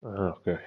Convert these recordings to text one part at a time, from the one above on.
Okay.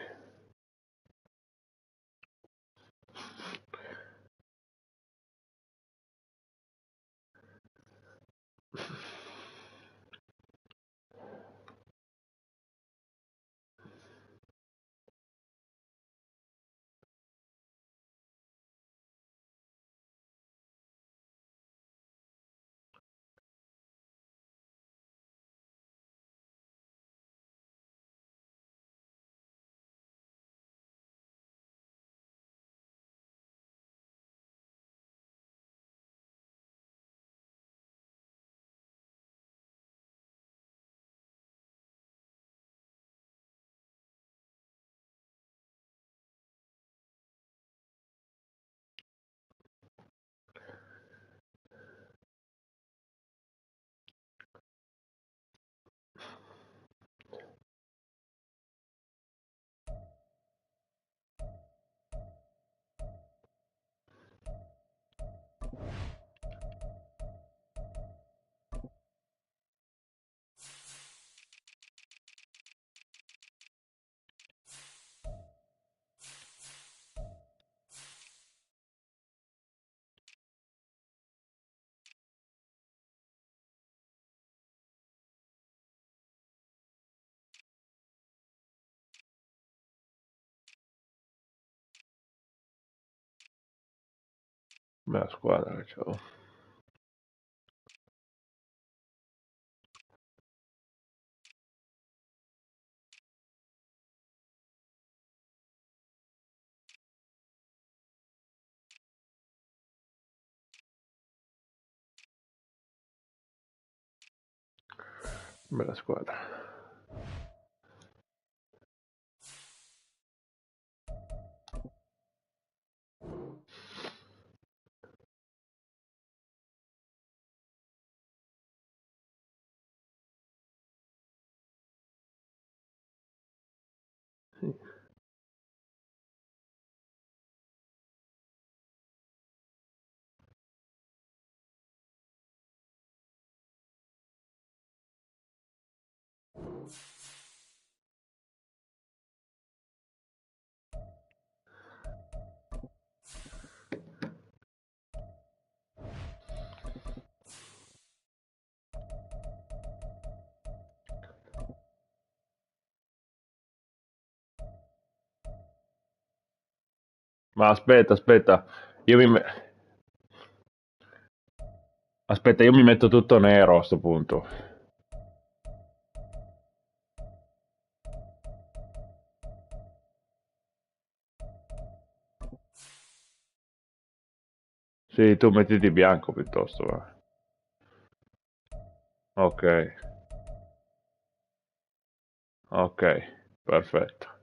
Bella squadra, ciao. Bella squadra. Ma aspetta. Io mi... Aspetta, io mi metto tutto nero a sto punto. Sì, tu mettiti bianco piuttosto, va. Ok, ok, perfetto.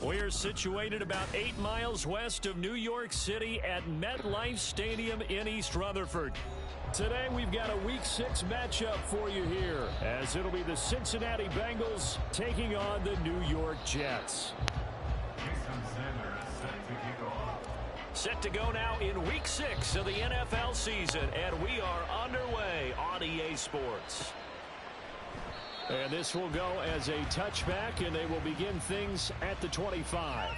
We're situated about 8 miles west of New York City at MetLife Stadium in East Rutherford. Today we've got a Week 6 matchup for you here, as it'll be the Cincinnati Bengals taking on the New York Jets. Set to go now in Week 6 of the NFL season, and we are underway on EA Sports. And this will go as a touchback, and they will begin things at the 25.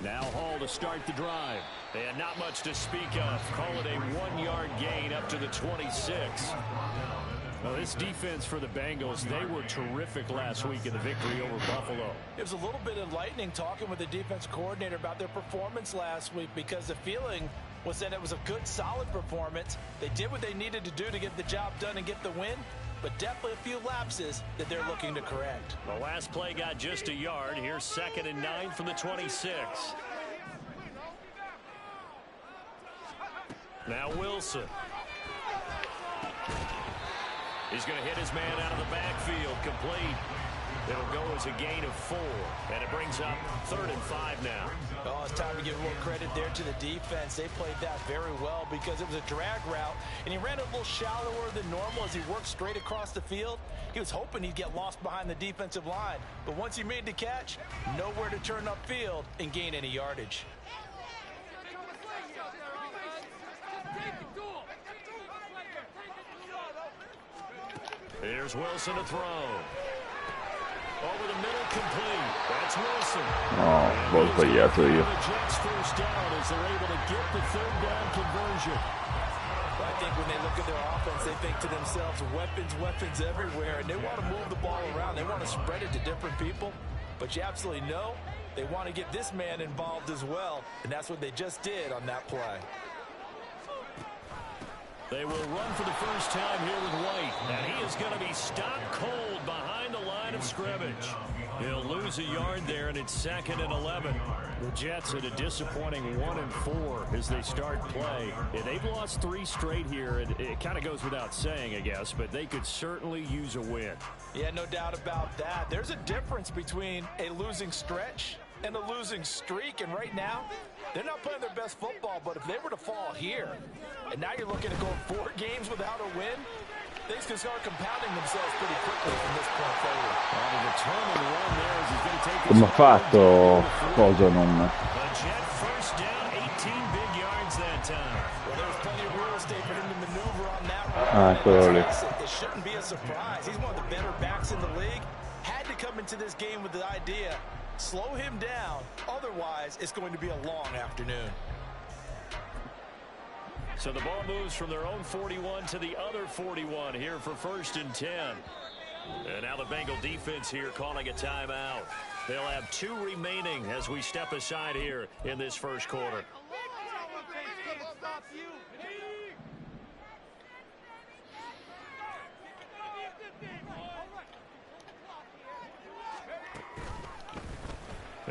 Now Hall to start the drive. And not much to speak of. Call it a 1-yard gain up to the 26. Well, this defense for the Bengals, they were terrific last week in the victory over Buffalo. It was a little bit enlightening talking with the defense coordinator about their performance last week, because the feeling was that it was a good, solid performance. They did what they needed to do to get the job done and get the win, but definitely a few lapses that they're looking to correct. The last play got just a yard. Here's 2nd and 9 from the 26. Now Wilson. He's going to hit his man out of the backfield, complete. It'll go as a gain of 4, and it brings up 3rd and 5 now. Oh, it's time to give a little credit there to the defense. They played that very well because it was a drag route, and he ran it a little shallower than normal as he worked straight across the field. He was hoping he'd get lost behind the defensive line, but once he made the catch, nowhere to turn upfield and gain any yardage. Here's Wilson to throw. Over the middle, complete. That's Wilson. No, l'ho sbagliato io. The Jets first down as they're able to get the 3rd down conversion. I think when they look at their offense, they think to themselves, weapons everywhere, and they want to move the ball around. They want to spread it to different people, but you absolutely know they want to get this man involved as well, and that's what they just did on that play. They will run for the first time here with White, and he is going to be stopped cold behind the line of scrimmage. He'll lose a yard there, and it's 2nd and 11. The Jets at a disappointing 1-4 as they start play. Yeah, they've lost 3 straight here. It kind of goes without saying, I guess, but they could certainly use a win. Yeah, no doubt about that. There's a difference between a losing stretch and a losing streak, and right now, they're not playing their best football, but if they were to fall here, and now you're looking at going 4 games without a win, things can start compounding themselves pretty quickly from this point forward. The determined run there as he's going to take his Come ha fatto cosa non... A Jet first down, 18 big yards that time. Well, there was plenty of real estate for him to maneuver on that Ah, quello lì. It shouldn't be a surprise. He's one of the better backs in the league. Had to come into this game with the idea, slow him down. Otherwise, it's going to be a long afternoon. So the ball moves from their own 41 to the other 41 here for 1st and 10. And now the Bengal defense here calling a timeout. They'll have 2 remaining as we step aside here in this first quarter.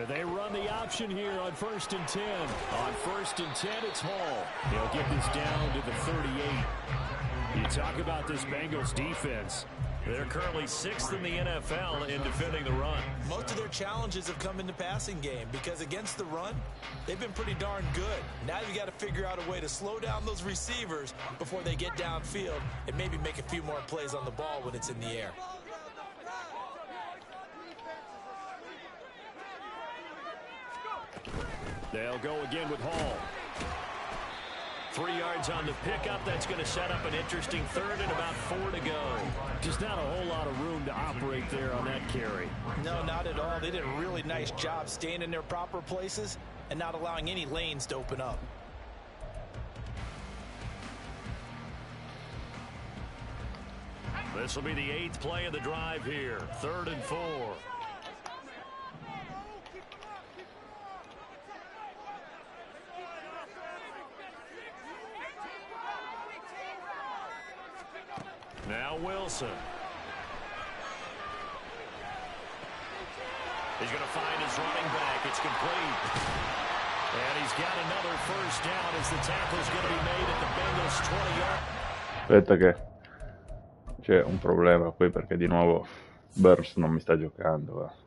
They run the option here on 1st and 10. On 1st and 10, it's Hall. He'll get this down to the 38. You talk about this Bengals defense. They're currently 6th in the NFL in defending the run. Most of their challenges have come in the passing game because against the run, they've been pretty darn good. Now you got to figure out a way to slow down those receivers before they get downfield and maybe make a few more plays on the ball when it's in the air. They'll go again with Hall. 3 yards on the pickup. That's going to set up an interesting 3rd and about 4 to go. Just not a whole lot of room to operate there on that carry. No, not at all. They did a really nice job staying in their proper places and not allowing any lanes to open up. This will be the 8th play of the drive here. 3rd and 4. Now Wilson. He's going to find his running back. It's complete. And he's got another first down as the tackle is going to be made at the Bengals 20-yard. Aspetta che c'è un problema qui perché di nuovo Burst non mi sta giocando. Va.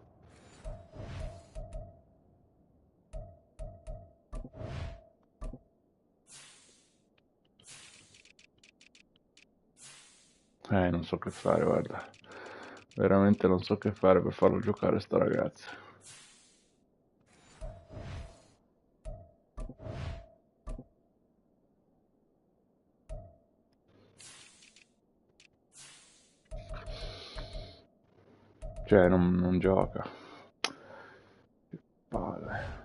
Non so che fare, guarda. Veramente non so che fare per farlo giocare sto ragazzo. Cioè, non gioca. Che palle.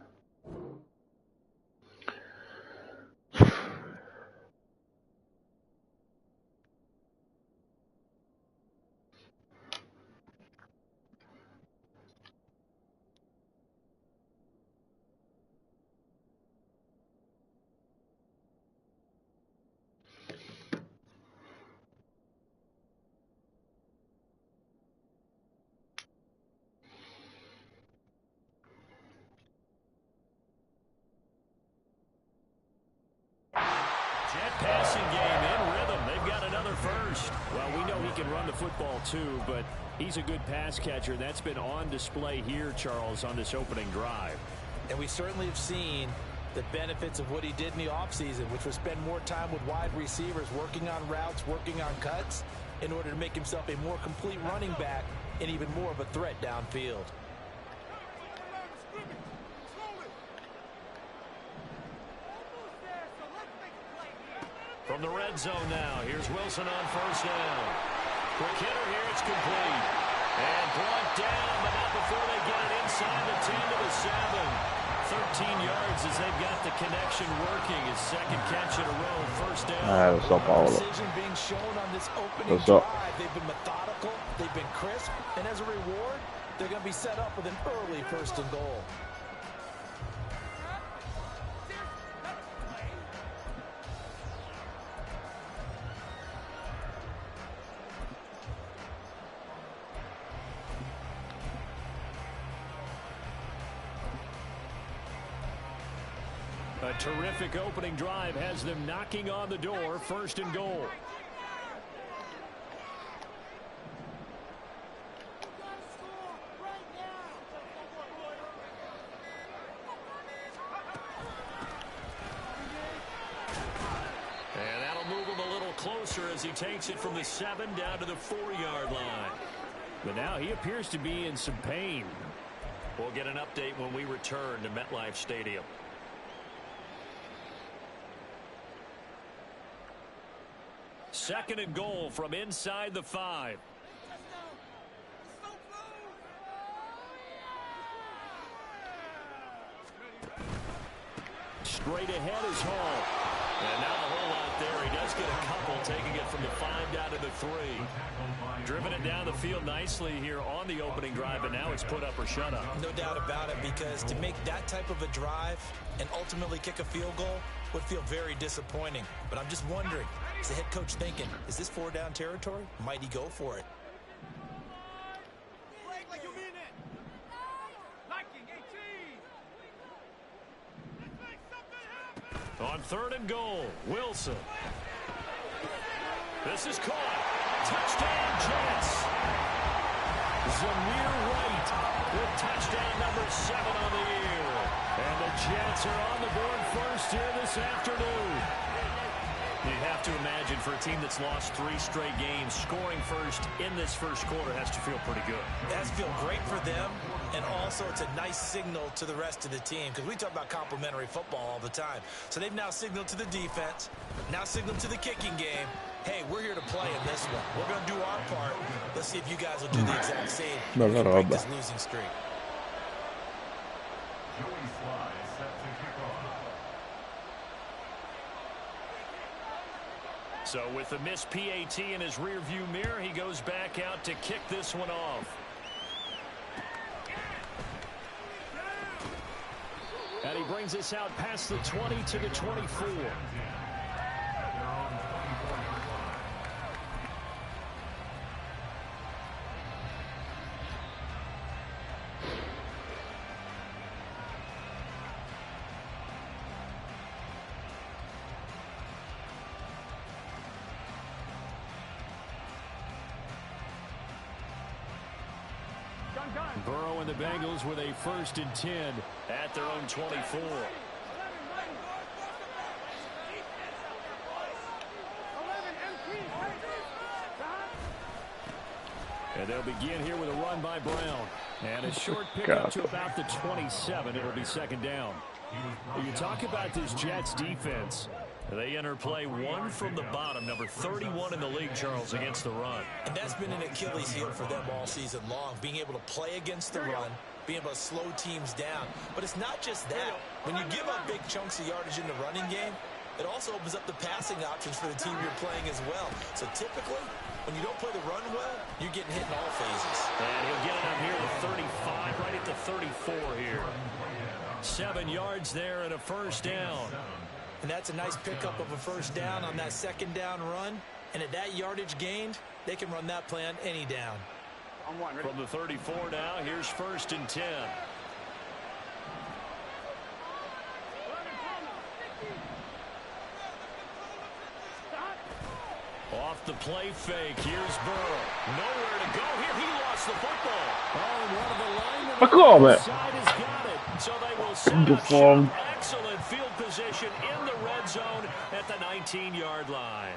another first. Well, we know he can run the football too, but he's a good pass catcher. That's been on display here, Charles, on this opening drive. And we certainly have seen the benefits of what he did in the offseason, which was spend more time with wide receivers, working on routes, working on cuts, in order to make himself a more complete running back and even more of a threat downfield. From the red zone now, here's Wilson on first down. Quick hitter here, it's complete. And brought down, but not before they get it inside the 10 to the 7. 13 yards as they've got the connection working. His second catch in a row, first down. Lo so, Paolo. Precision being shown on this opening drive. They've been methodical, they've been crisp, and as a reward, they're going to be set up with an early first and goal. A terrific opening drive has them knocking on the door, first and goal. And that'll move him a little closer as he takes it from the 7 down to the 4-yard line. But now he appears to be in some pain. We'll get an update when we return to MetLife Stadium. Second and goal from inside the 5. Straight ahead is Hall. And not a whole lot there. He does get a couple, taking it from the 5 down to the 3. Driven it down the field nicely here on the opening drive, and now it's put up or shut up. No doubt about it, because to make that type of a drive and ultimately kick a field goal would feel very disappointing. But I'm just wondering, is the head coach thinking, is this 4-down territory? Might he go for it? On third and goal, Wilson. This is caught. Touchdown, Jets. Zamir White with touchdown number 7 on the year. And the Jets are on the board first here this afternoon. You have to imagine, for a team that's lost 3 straight games, scoring first in this first quarter has to feel pretty good. It has to feel great for them, and also it's a nice signal to the rest of the team, because we talk about complementary football all the time. So they've now signaled to the defense, now signaled to the kicking game, hey, we're here to play in this one. We're going to do our part. Let's see if you guys will do the exact same. We can break this losing streak. So with the missed PAT in his rearview mirror, he goes back out to kick this one off. And he brings us out past the 20 to the 24. Burrow and the Bengals with a 1st and 10 at their own 24. And they'll begin here with a run by Brown. And a short pickup to about the 27. It'll be 2nd down. You talk about this Jets defense. They enter play 1 from the bottom, number 31 in the league, Charles, against the run. And that's been an Achilles heel for them all season long, being able to play against the run, being able to slow teams down. But it's not just that. When you give up big chunks of yardage in the running game, it also opens up the passing options for the team you're playing as well. So typically, when you don't play the run well, you're getting hit in all phases. And he'll get it up here to 35, right at the 34 here. 7 yards there and a 1st down. And that's a nice pickup of a 1st down on that 2nd down run. And at that yardage gained, they can run that play on any down. From the 34 now, here's 1st and 10. Off the play fake. Here's Burrow. Nowhere to go here. He lost the football. Oh, and one of the linemen Ma come? side has got it. So they will set up shop. Excellent field position in the red zone at the 19-yard line.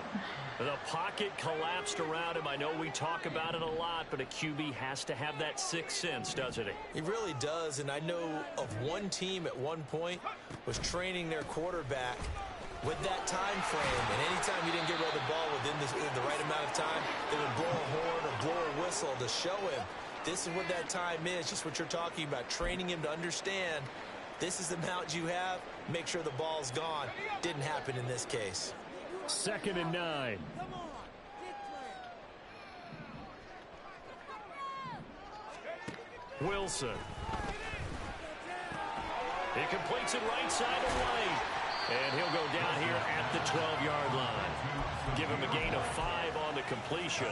The pocket collapsed around him. I know we talk about it a lot, but a QB has to have that sixth sense, doesn't he? He really does, and I know of one team at one point was training their quarterback with that time frame, and anytime he didn't get rid of the ball within the right amount of time, they would blow a horn or blow a whistle to show him this is what that time is, just what you're talking about, training him to understand this is the amount you have, make sure the ball's gone. Didn't happen in this case. 2nd and 9. Wilson. He completes it right side away. And he'll go down here at the 12-yard line. Give him a gain of 5 on the completion.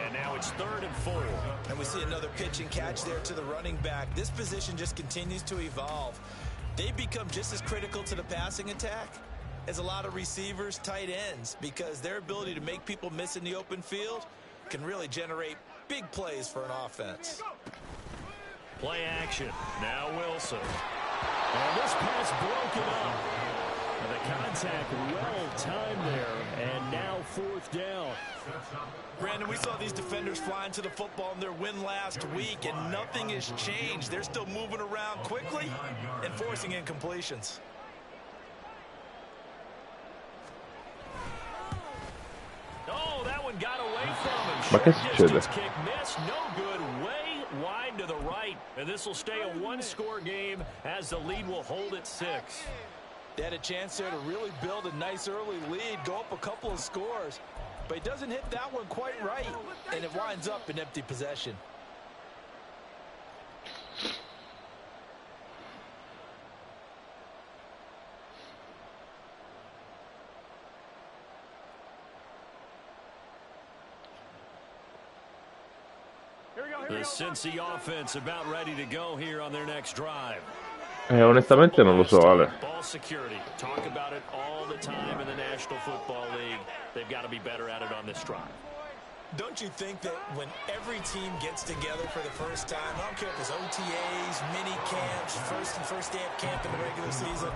And now it's 3rd and 4. And we see another pitch and catch there to the running back. This position just continues to evolve. They become just as critical to the passing attack as a lot of receivers, tight ends, because their ability to make people miss in the open field can really generate big plays for an offense. Play action. Now Wilson. And this pass broken up. And the contact well timed there. And now 4th down. Brandon, we saw these defenders flying to the football in their win last week, and nothing has changed. They're still moving around quickly and forcing incompletions. Oh, that one got away from him. Ma che Short succede? distance kick miss. No good. Way wide to the right. And this will stay a one-score game as the lead will hold at 6. They had a chance there to really build a nice early lead, go up a couple of scores. But he doesn't hit that one quite right, and it winds up in empty possession. The Cincy offense about ready to go here on their next drive. Onestamente non lo so, Ale. Ball security. Talk about it all the time in the National Football League. They've got to be better at it on this drive. Don't you think that when every team gets together for the first time, I don't care if it's OTAs, mini camps, first day of camp in the regular season,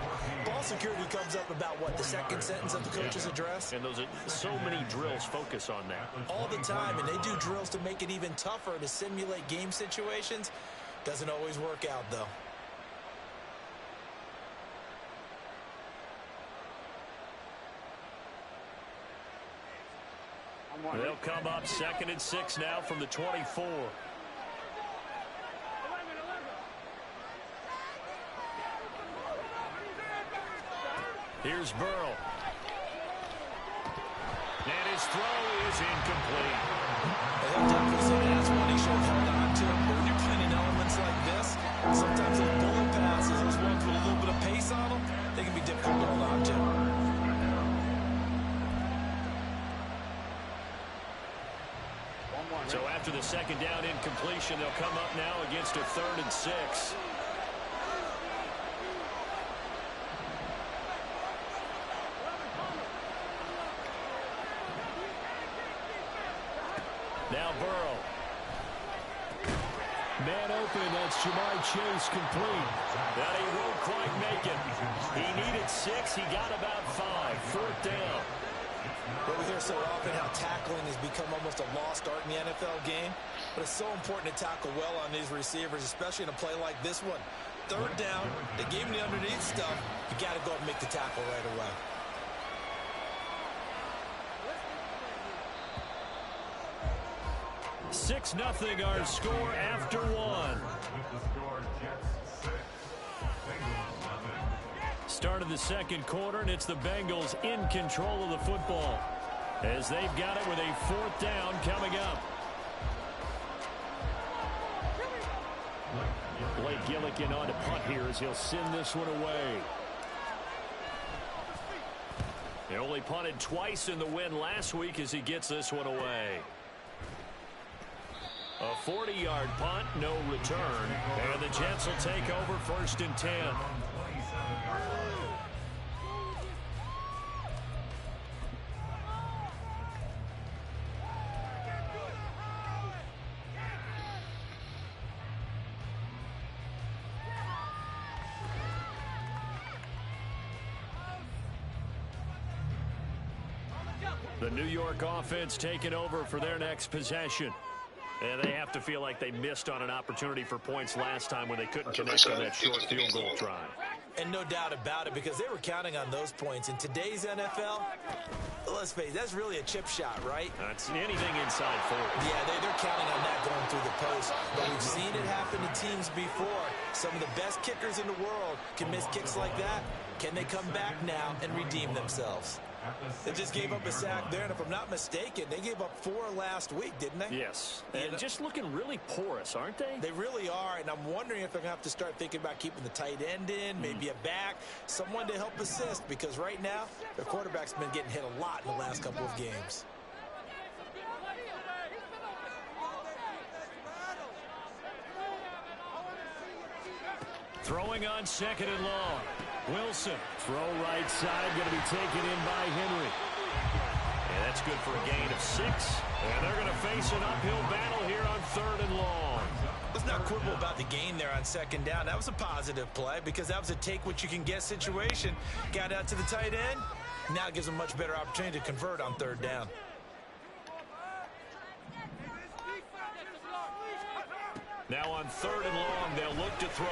ball security comes up about what, the second sentence of the coach's address? And those are so many drills focus on that. All the time, and they do drills to make it even tougher to simulate game situations. Doesn't always work out, though. They'll come up 2nd and 6 now from the 24. Here's Burrow. And his throw is incomplete. He'll definitely say that's one he should have held on to. But when you're playing in elements like this, sometimes those bullet passes, those ones with a little bit of pace on them, they can be difficult to hold on to. So after the 2nd down incompletion, they'll come up now against a 3rd and 6. Now Burrow. Man open, that's Jamar Chase complete. That he won't quite make it. He needed 6, he got about 5. 4th down. But we hear so often how tackling has become almost a lost art in the NFL game. But it's so important to tackle well on these receivers, especially in a play like this one. 3rd down, they gave him the underneath stuff. You got to go and make the tackle right away. Six 0 our score after 1. Start of the 2nd quarter, and it's the Bengals in control of the football as they've got it with a 4th down coming up. Blake Gillikin on to punt here as he'll send this one away. He only punted twice in the win last week as he gets this one away. A 40-yard punt, no return, and the Jets will take over 1st and 10. The New York offense taking over for their next possession. And they have to feel like they missed on an opportunity for points last time when they couldn't connect on that short field goal try. And no doubt about it, because they were counting on those points. In today's NFL, let's face it, that's really a chip shot, right? That's anything inside 40. Yeah, they're counting on that going through the post. But we've seen it happen to teams before. Some of the best kickers in the world can miss kicks like that. Can they come back now and redeem themselves? They just gave up a sack there, and if I'm not mistaken, they gave up 4 last week, didn't they? Yes, and just looking really porous, aren't they? They really are, and I'm wondering if they're going to have to start thinking about keeping the tight end in, maybe a back, someone to help assist, because right now, their quarterback's been getting hit a lot in the last couple of games. Throwing on 2nd and long. Wilson, throw right side, going to be taken in by Henry. And that's good for a gain of 6. And they're going to face an uphill battle here on 3rd and long. Let's not quibble about the gain there on 2nd down. That was a positive play because that was a take-what-you-can-get situation. Got out to the tight end. Now it gives them a much better opportunity to convert on 3rd down. Now on 3rd and long, they'll look to throw.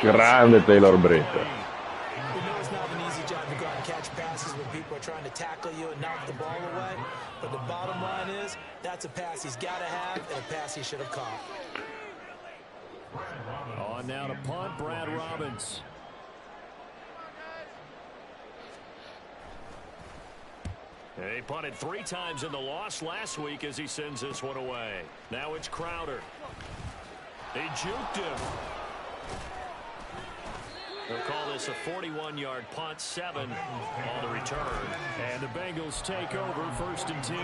Grande Taylor Britt. We know it's not an easy job to go out and catch passes when people are trying to tackle you and knock the ball away. But the bottom line is, that's a pass he's got to have and a pass he should have caught. On now to punt, Brad Robbins. He punted 3 times in the loss last week as he sends this one away. Now it's Crowder. He juked him. They'll call this a 41-yard punt, 7 on the return. And the Bengals take over 1st and 10.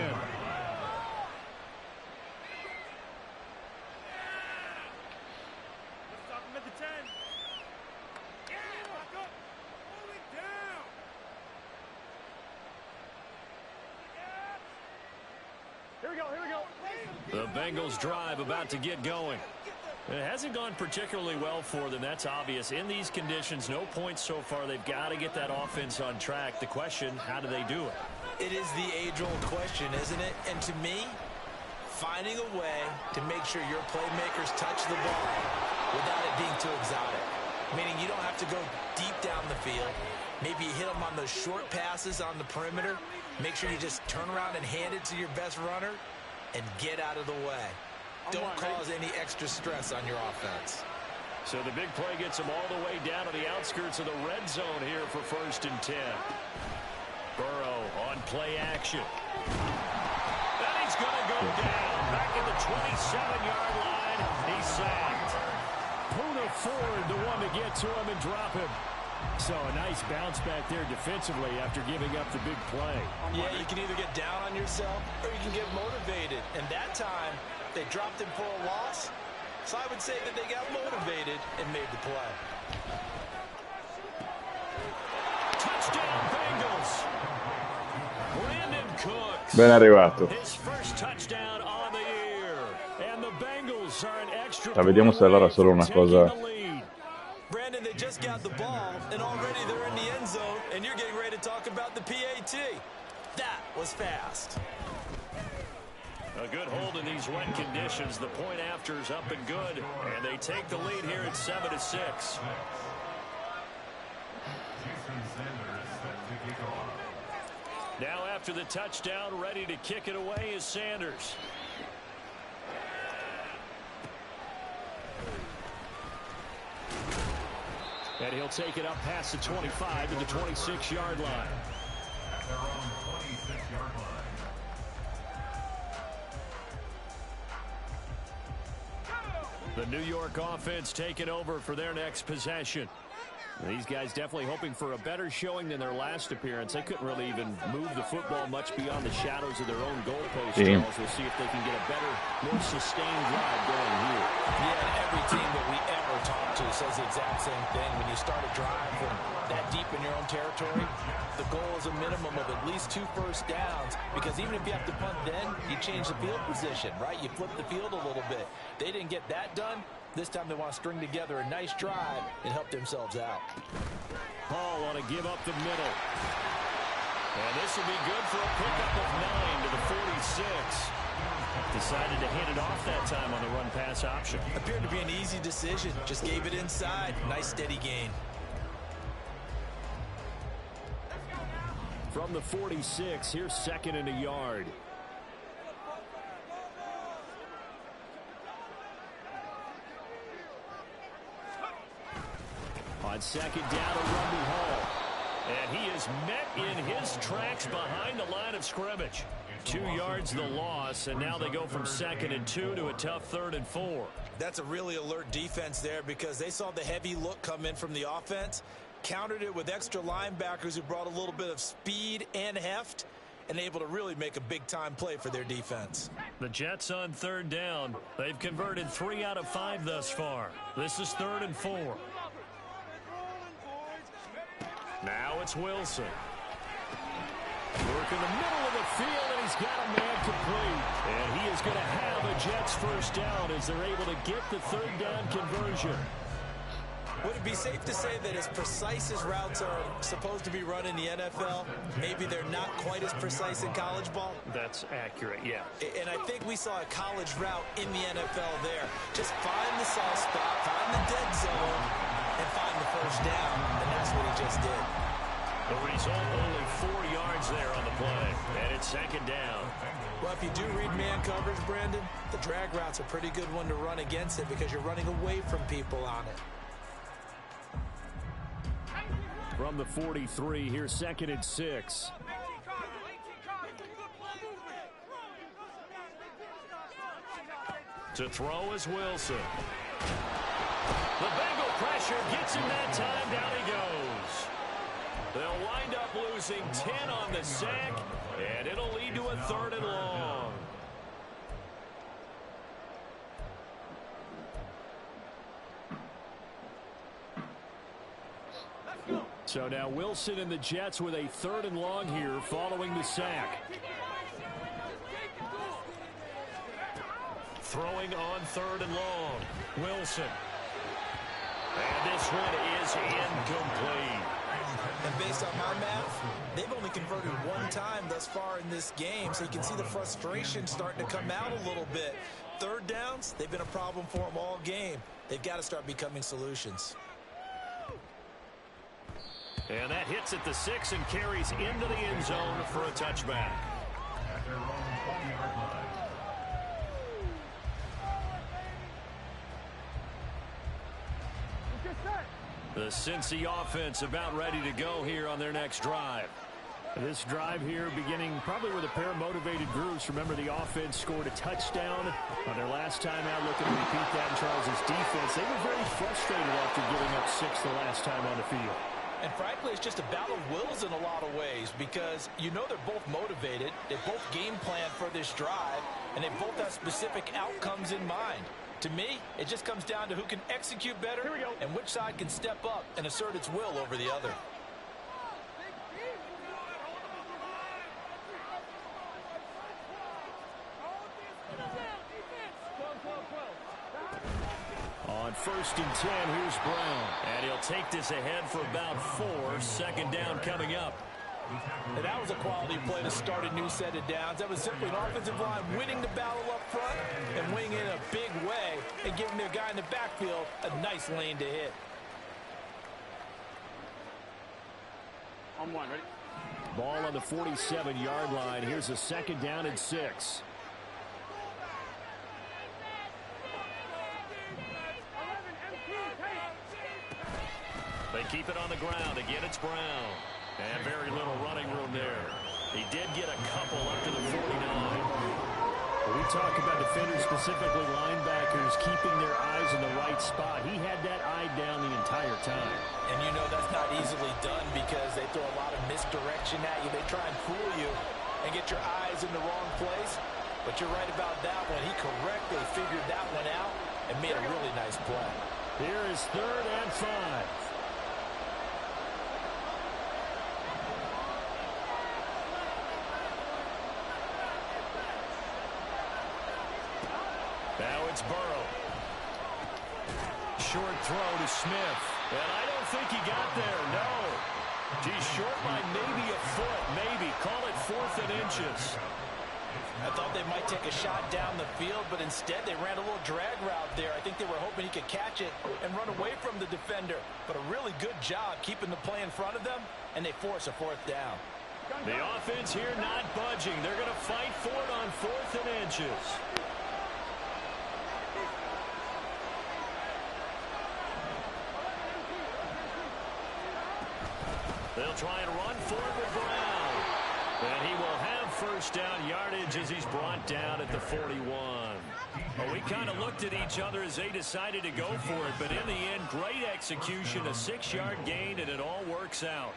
The Bengals drive about to get going. It hasn't gone particularly well for them. That's obvious. In these conditions, no points so far. They've got to get that offense on track. The question, how do they do it? It is the age-old question, isn't it? And to me, finding a way to make sure your playmakers touch the ball without it being too exotic. Meaning you don't have to go deep down the field. Maybe you hit them on those short passes on the perimeter. Make sure you just turn around and hand it to your best runner and get out of the way. Don't cause any extra stress on your offense. So the big play gets them all the way down to the outskirts of the red zone here for 1st and 10. Burrow on play action. And he's going to go down back at the 27-yard line. He's sacked. Poona Ford, the one to get to him and drop him. So a nice bounce back there defensively after giving up the big play. Yeah, you can either get down on yourself or you can get motivated. And that time, they dropped him for a loss. So I would say that they got motivated and made the play. Touchdown Bengals. Brandon Cooks. Ben arrivato. His first touchdown on the year. And the Bengals are an extra. Vediamo se allora solo una cosa. Brandon, they just got the ball, and already they're in the end zone, and you're getting ready to talk about the PAT. That was fast. A good hold in these wet conditions. The point after is up and good, and they take the lead here at 7-6. Now after the touchdown, ready to kick it away is Sanders. And he'll take it up past the 25 to the 26-yard line. The New York offense taking over for their next possession. These guys definitely hoping for a better showing than their last appearance. They couldn't really even move the football much beyond the shadows of their own goalpost. Yeah. We'll see if they can get a better, more sustained drive going here. Yeah, and every team that we ever talk to says the exact same thing. When you start a drive from that deep in your own territory, the goal is a minimum of at least 2 first downs, because even if you have to punt then, you change the field position, right? You flip the field a little bit. They didn't get that done. This time they want to string together a nice drive and help themselves out. Hall want to give up the middle. And this will be good for a pickup of 9 to the 46. Decided to hand it off that time on the run-pass option. Appeared to be an easy decision. Just gave it inside. Nice steady gain. From the 46, here's 2nd and a yard. On 2nd down, a run to Hall. And he is met in his tracks behind the line of scrimmage. 2 yards the loss, and now they go from 2nd and 2 to a tough 3rd and 4. That's a really alert defense there because they saw the heavy look come in from the offense, countered it with extra linebackers who brought a little bit of speed and heft, and able to really make a big-time play for their defense. The Jets on 3rd down. They've converted 3 out of 5 thus far. This is 3rd and 4. Now it's Wilson. Work in the middle of the field, and he's got a man complete. And he is going to have a Jets first down as they're able to get the 3rd down conversion. Would it be safe to say that as precise as routes are supposed to be run in the NFL, maybe they're not quite as precise in college ball? That's accurate, yeah. And I think we saw a college route in the NFL there. Just find the soft spot, find the dead zone, and find the first down. And that's what he just did. The result, only 4 yards there on the play. And it's 2nd down. Well, if you do read man coverage, Brandon, the drag route's a pretty good one to run against it because you're running away from people on it. From the 43, here's 2nd and 6. To throw is Wilson. The Bengal pressure gets him that time. Down he goes. They'll wind up losing 10 on the sack, and it'll lead to a 3rd and long. So now Wilson and the Jets with a 3rd and long here following the sack. Throwing on 3rd and long. Wilson. And this one is incomplete. And based on my math, they've only converted 1 time thus far in this game, so you can see the frustration starting to come out a little bit. 3rd downs, they've been a problem for them all game. They've got to start becoming solutions. And that hits at the 6 and carries into the end zone for a touchback. The Cincy offense about ready to go here on their next drive. This drive here beginning probably with a pair of motivated groups. Remember, the offense scored a touchdown on their last time out. Looking to repeat that in Charles' defense. They were very frustrated after giving up 6 the last time on the field. And frankly, it's just a battle of wills in a lot of ways because you know they're both motivated. They both game plan for this drive, and they both have specific outcomes in mind. To me, it just comes down to who can execute better and which side can step up and assert its will over the other. On 1st and 10, here's Brown. And he'll take this ahead for about 4. 2nd down coming up. And that was a quality play to start a new set of downs. That was simply an offensive line winning the battle up front and winning in a big way and giving their guy in the backfield a nice lane to hit. On 1, ready? Ball on the 47-yard line. Here's a 2nd down and 6. They keep it on the ground. Again, it's Brown. And very little running room there. He did get a couple up to the 49. We talk about defenders, specifically linebackers, keeping their eyes in the right spot. He had that eye down the entire time. And you know that's not easily done because they throw a lot of misdirection at you. They try and fool you and get your eyes in the wrong place. But you're right about that one. He correctly figured that one out and made a really nice play. Here is 3rd and 5. Now it's Burrow. Short throw to Smith. And I don't think he got there, no. He's short by maybe a foot, maybe. Call it 4th and inches. I thought they might take a shot down the field, but instead they ran a little drag route there. I think they were hoping he could catch it and run away from the defender. But a really good job keeping the play in front of them, and they force a 4th down. The offense here not budging. They're going to fight for it on 4th and inches. They'll try and run for it with Brown. And he will have first down yardage as he's brought down at the 41. Well, we kind of looked at each other as they decided to go for it, but in the end, great execution, a 6-yard gain, and it all works out.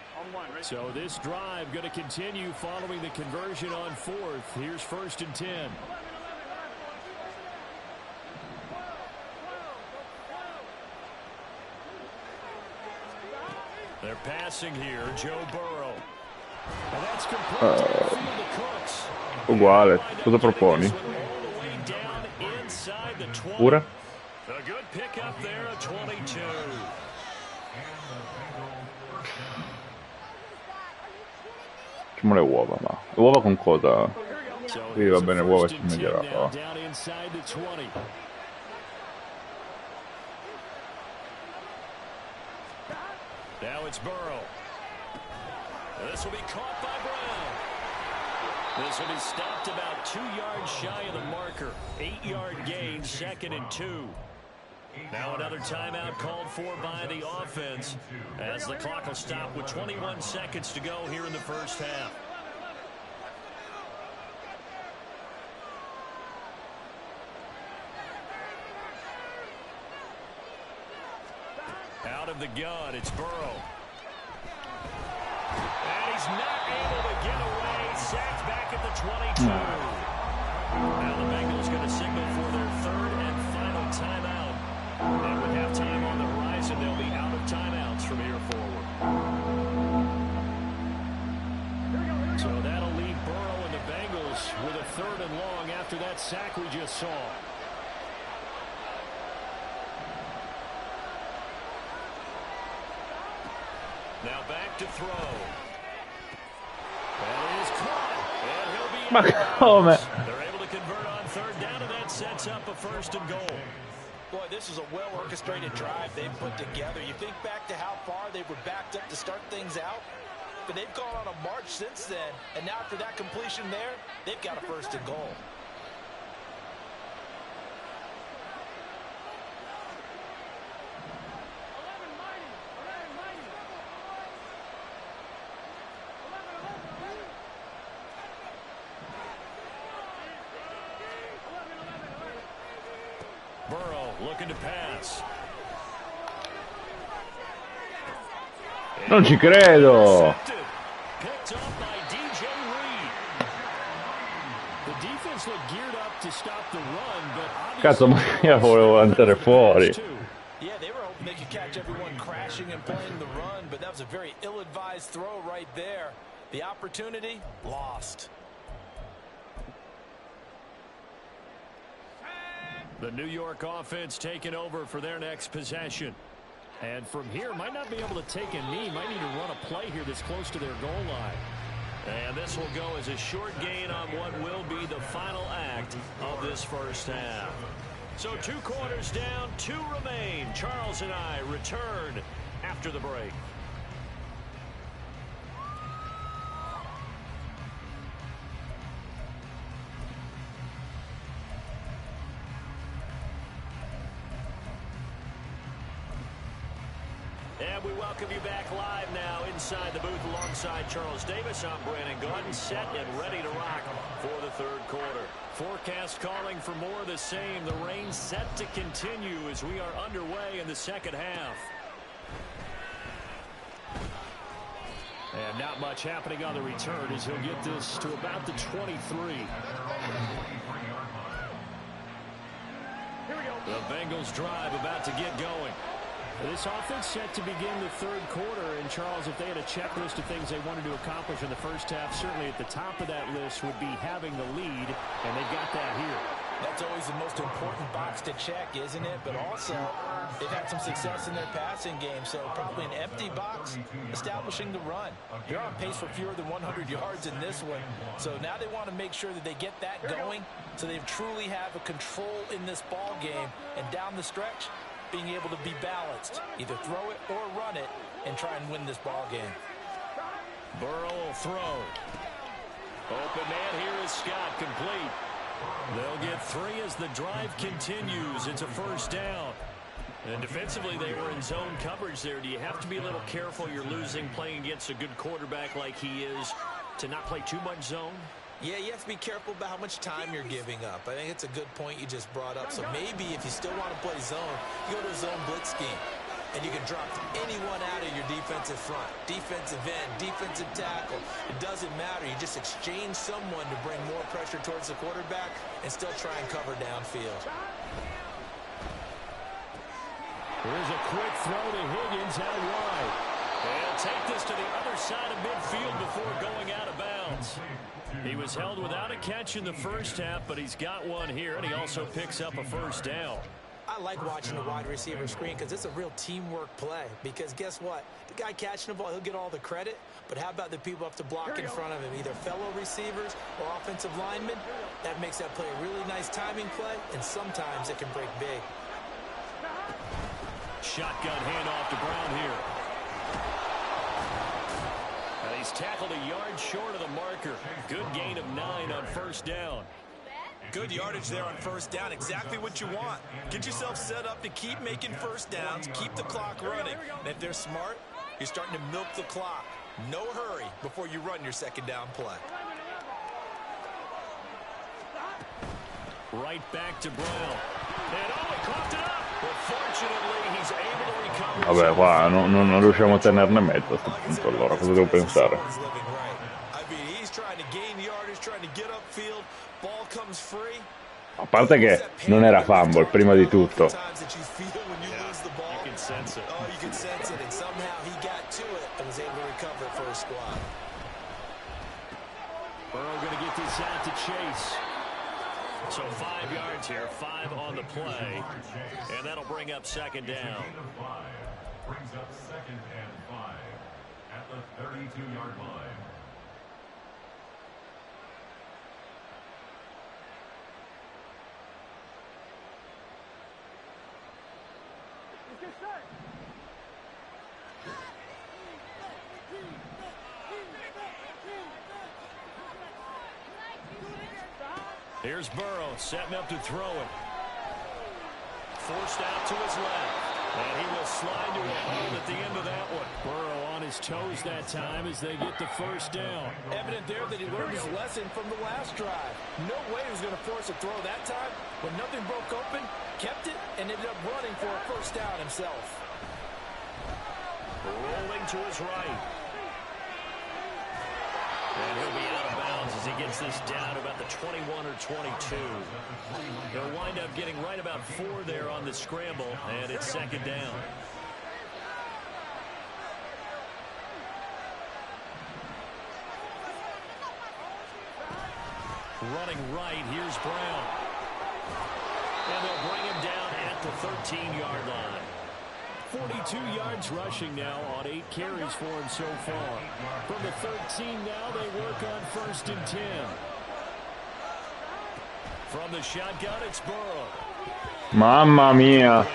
So this drive going to continue following the conversion on 4th. Here's 1st and 10. They're passing here, Joe Burrow. And that's complete to the field of Cooks. Uguale. Cosa proponi? Pure? A good pickup there, a 22. Facciamo le uova, ma le uova con cosa? Qui va bene, uova ci migliorava. Now it's Burrow. This will be caught by Brown. This will be stopped about 2 yards shy of the marker. 8-yard gain, 2nd and 2. Now another timeout called for by the offense as the clock will stop with 21 seconds to go here in the first half. Out of the gun, it's Burrow. And he's not able to get away. Sacked back at the 22. Now the Bengals going to signal for their 3rd and final timeout. And with halftime on the horizon, they'll be out of timeouts from here forward. So that'll leave Burrow and the Bengals with a 3rd and long after that sack we just saw. Now back to throw. That is caught. And he'll be out. They're able to convert on 3rd down, and that sets up a 1st and goal. Boy, this is a well-orchestrated drive they've put together. You think back to how far they were backed up to start things out, but they've gone on a march since then, and now after that completion there, they've got a 1st and goal. Burrow looking to pass. Non ci credo. Picked up by DJ Reed. The defense looked geared up to stop the run, but Cazzo, ma io volevo andare fuori. Yeah, they were hoping they could catch everyone crashing and playing the run, but that was a very ill-advised throw right there. The opportunity lost. The New York offense taking over for their next possession. And from here, might not be able to take a knee. Might need to run a play here that's close to their goal line. And this will go as a short gain on what will be the final act of this first half. So 2 quarters down, 2 remain. Charles and I return after the break. And we welcome you back live now inside the booth alongside Charles Davis. I'm Brandon Gordon, set and ready to rock for the 3rd quarter. Forecast calling for more of the same. The rain set to continue as we are underway in the 2nd half. And not much happening on the return as he'll get this to about the 23. The Bengals drive about to get going. This offense set to begin the 3rd quarter, and Charles, if they had a checklist of things they wanted to accomplish in the first half, certainly at the top of that list would be having the lead, and they've got that here. That's always the most important box to check, isn't it? But also, they've had some success in their passing game, so probably an empty box establishing the run. They're on pace for fewer than 100 yards in this one, so now they want to make sure that they get that going so they truly have a control in this ball game, and down the stretch, being able to be balanced, either throw it or run it, and try and win this ball game. Burrow will throw. Open man here is Scott, complete. They'll get 3 as the drive continues. It's a first down. And defensively, they were in zone coverage there. Do you have to be a little careful? You're losing playing against a good quarterback like he is to not play too much zone? Yeah, you have to be careful about how much time you're giving up. I think it's a good point you just brought up. So maybe if you still want to play zone, you go to a zone blitz scheme. And you can drop anyone out of your defensive front, defensive end, defensive tackle. It doesn't matter. You just exchange someone to bring more pressure towards the quarterback and still try and cover downfield. Here's a quick throw to Higgins out wide. They'll take this to the other side of midfield before going out of bounds. He was held without a catch in the first half, but he's got one here, and he also picks up a first down. I like watching the wide receiver screen because it's a real teamwork play. Because guess what? The guy catching the ball, he'll get all the credit. But how about the people have to block in front of him, either fellow receivers or offensive linemen? That makes that play a really nice timing play, and sometimes it can break big. Shotgun handoff to Brown here. And he's tackled a yard short of the marker. Good gain of 9 on first down. Good yardage there on first down. Exactly what you want. Get yourself set up to keep making first downs, keep the clock running. And if they're smart, you're starting to milk the clock. No hurry before you run your second down play. Right back to Brown. And he coughed it up. But fortunately, he's able to recover. Vabbè, qua non riusciamo a tenerne mezzo a questo punto, allora cosa devo pensare? A parte che non era fumble, prima di tutto. Burrow going to get this out to Chase. So 5 yards here, 5 on the play. And that'll bring up second down. Brings up 2nd and 5 at the 32-yard line. Here's Burrow setting up to throw it. Forced out to his left. And he will slide to a hold at the end of that one. Burrow on his toes that time as they get the first down. Evident there that he learned his lesson from the last drive. No way he was going to force a throw that time. When nothing broke open, kept it, and ended up running for a first down himself. Rolling to his right. And he'll be out of bounds as he gets this down about the 21 or 22. They'll wind up getting right about 4 there on the scramble, and it's second down. Running right, here's Brown. And they'll bring him down at the 13-yard line. 42 yards rushing now on 8 carries for him so far. From the 13 now, they work on 1st and 10. From the shotgun, it's Burrow. Mamma mia.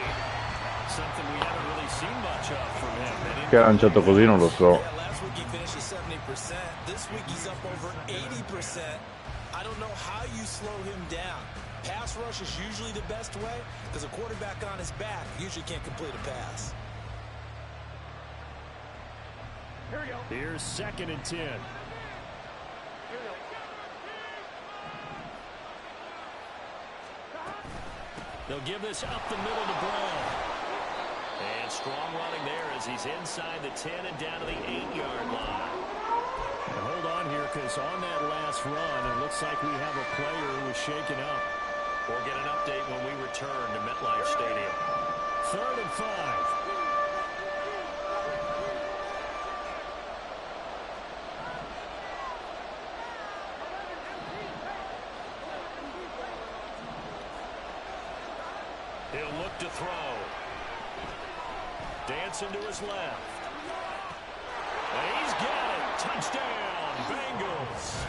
Something we haven't really seen much of from him. Che ha lanciato così non lo so. Last week he finished at 70%. This week he's up over 80%. I don't know how you slow him down. Pass rush is usually the best way because a quarterback on his back usually can't complete a pass. Here we go. Here's 2nd and 10. They'll give this up the middle to Brown. And strong running there as he's inside the 10 and down to the 8-yard line. And hold on here because on that last run, it looks like we have a player who was shaken up. We'll get an update when we return to MetLife Stadium. 3rd and 5. look to throw. Dancing to his left. And he's got it. Touchdown, Bengals.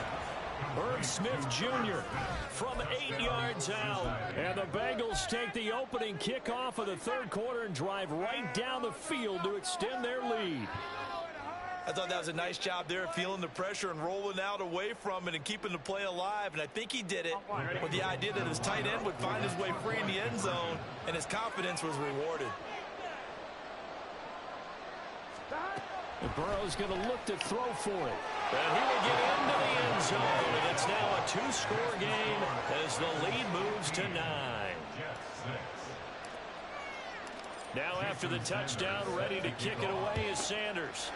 Irv Smith Jr. from 8 yards out. And the Bengals take the opening kickoff of the third quarter and drive right down the field to extend their lead. I thought that was a nice job there, feeling the pressure and rolling out away from it and keeping the play alive. And I think he did it with the idea that his tight end would find his way free in the end zone, and his confidence was rewarded. And Burrow's going to look to throw for it. And he will get into the end zone. And it's now a 2-score game as the lead moves to 9. Now after the touchdown, ready to kick it away is Sanders.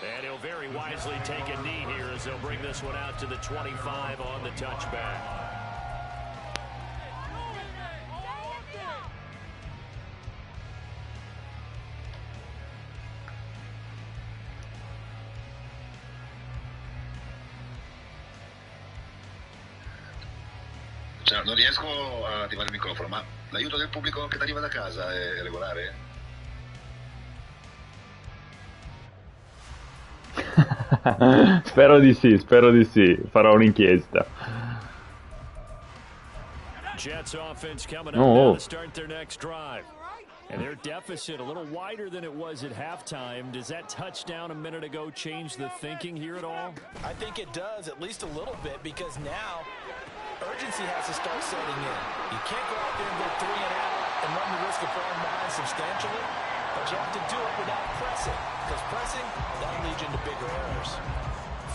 And he'll very wisely take a knee here as they'll bring this one out to the 25 on the touchback. Cioè, non riesco a attivare il microfono, ma l'aiuto del pubblico che ti arriva da casa è regolare? Spero di sì, farò un'inchiesta. Jets offense coming up now to start their next drive. And their deficit a little wider than it was at halftime. Does that touchdown a minute ago change the thinking here at all? I think it does, at least a little bit, because now urgency has to start setting in. You can't go out there and go 3 and out and run the risk of falling behind substantially, but you have to do it without pressing, because pressing, that'll lead you into bigger errors.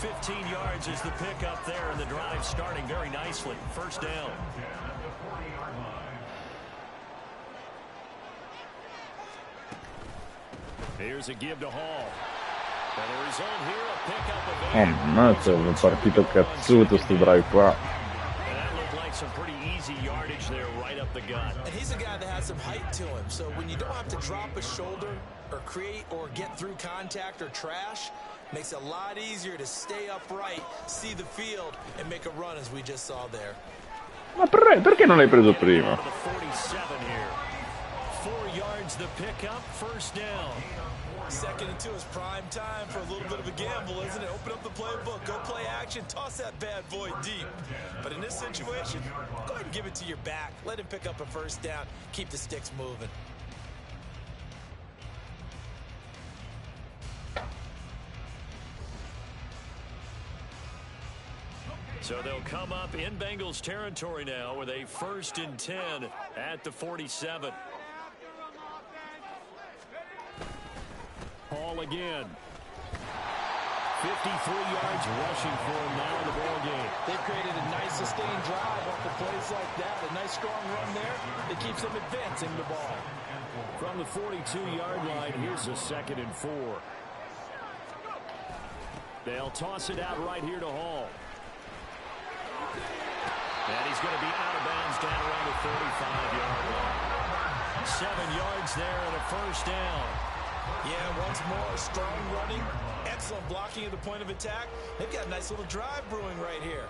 15 yards is the pickup there, and the drive starting very nicely. First down. Here's a give to Hall. And the result here, a pickup of 8. Ammazza, è partito cazzuto sto drive qua. Some pretty easy yardage there right up the gut. And he's a guy that has some height to him, so when you don't have to drop a shoulder or create or get through contact or trash, makes it a lot easier to stay upright, see the field, and make a run as we just saw there. Ma perché non l'hai preso prima? 47 here. 4 yards the pickup, first down. Second and 2 is prime time for a little bit of a gamble, isn't it? Open up the playbook, go play action, toss that bad boy deep. But in this situation, go ahead and give it to your back. Let him pick up a first down. Keep the sticks moving. So they'll come up in Bengals territory now with a 1st and 10 at the 47. Hall again. 53 yards rushing for him now in the ball game. They've created a nice sustained drive off the plays like that. A nice strong run there that keeps them advancing the ball. From the 42-yard line, here's a 2nd and 4. They'll toss it out right here to Hall. And he's going to be out of bounds down around the 35-yard line. 7 yards there and a first down. Yeah, once more, strong running, excellent blocking at the point of attack. They've got a nice little drive brewing right here.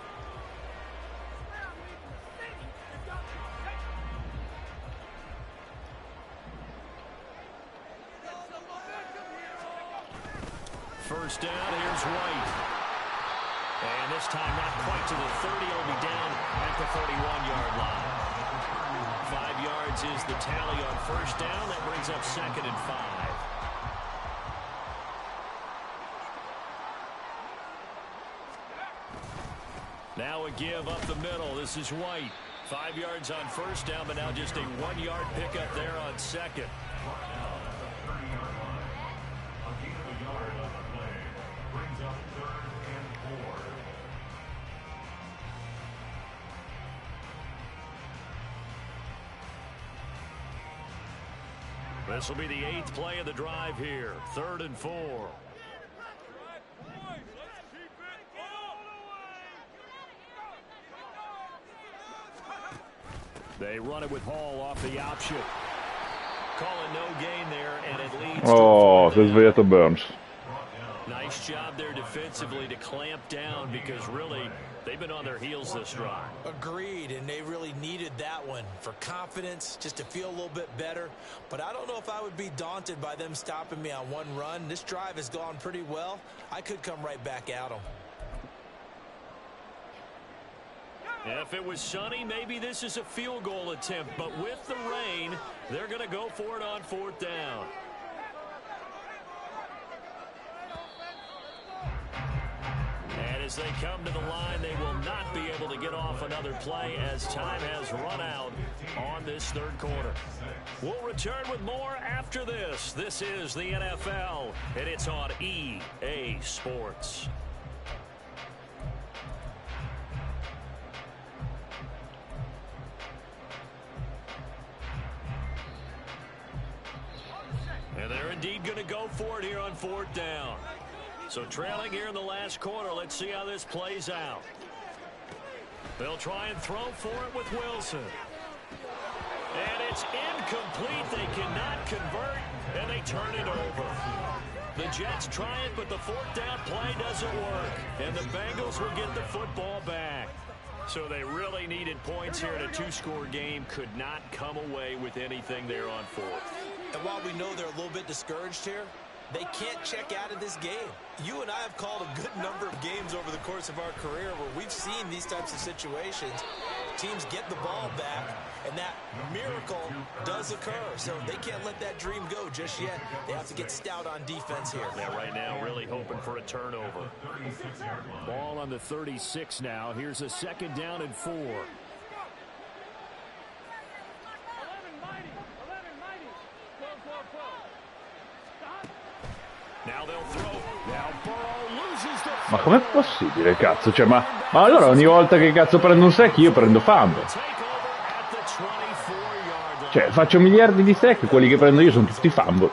First down, here's White. And this time not quite to the 30, he'll be down at the 41-yard line. 5 yards is the tally on first down. That brings up 2nd and 5. Now a give up the middle. This is White. 5 yards on first down, but now just a 1-yard pickup there on second. This will be the 8th play of the drive here. 3rd and 4. They run it with Hall off the option. Calling no gain there, and it leads Oh, si è svegliato Burns. Nice Nice job there defensively to clamp down because really they've been on their heels this drive. Agreed, and they really needed that one for confidence, just to feel a little bit better. But I don't know if I would be daunted by them stopping me on one run. This drive has gone pretty well. I could come right back at them. If it was sunny, maybe this is a field goal attempt. But with the rain, they're going to go for it on 4th down. And as they come to the line, they will not be able to get off another play as time has run out on this 3rd quarter. We'll return with more after this. This is the NFL, and it's on EA Sports. And they're indeed going to go for it here on 4th down. So trailing here in the last quarter, let's see how this plays out. They'll try and throw for it with Wilson. And it's incomplete. They cannot convert, and they turn it over. The Jets try it, but the 4th down play doesn't work. And the Bengals will get the football back. So they really needed points here in a 2-score game. Could not come away with anything there on 4th. And while we know they're a little bit discouraged here, they can't check out of this game. You and I have called a good number of games over the course of our career where we've seen these types of situations. Teams get the ball back, and that miracle does occur. So they can't let that dream go just yet. They have to get stout on defense here. Yeah, right now really hoping for a turnover. Ball on the 36 now. Here's a 2nd down and 4. Now they'll throw. Now Burrow loses the. Ma com'è possibile, cazzo? Cioè, ma allora ogni volta che cazzo prendo un sack io prendo fumble. Cioè, faccio miliardi di sack, quelli che prendo io sono tutti fumble.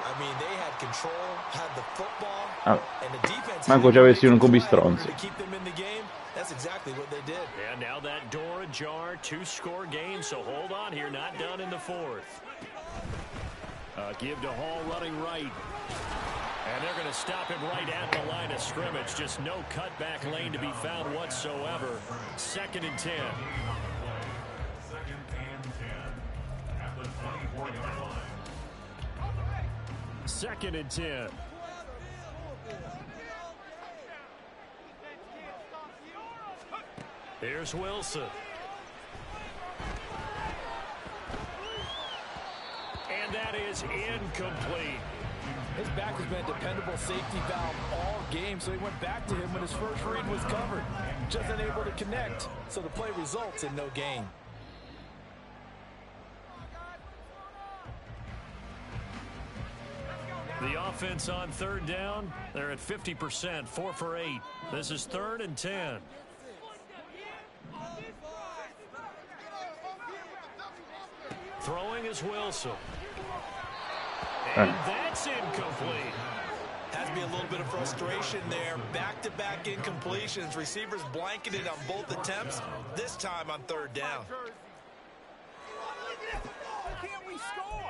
Ah, manco ci avessi un cubi stronzi. And now that door ajar, 2-score game, so hold on here, not done in the 4th. Give to Hall running right. And they're going to stop him right at the line of scrimmage. Just no cutback lane to be found whatsoever. 2nd and 10. 2nd and 10 at the 24-yard line. 2nd and 10. Here's Wilson. And that is incomplete. His back has been a dependable safety valve all game, so he went back to him when his first read was covered. Just unable to connect, so the play results in no gain. The offense on 3rd down, they're at 50%, 4 for 8. This is 3rd and 10. Throwing is Wilson. And that's incomplete. Has to be a little bit of frustration there. Back-to-back incompletions. Receivers blanketed on both attempts, this time on 3rd down. Can't we score?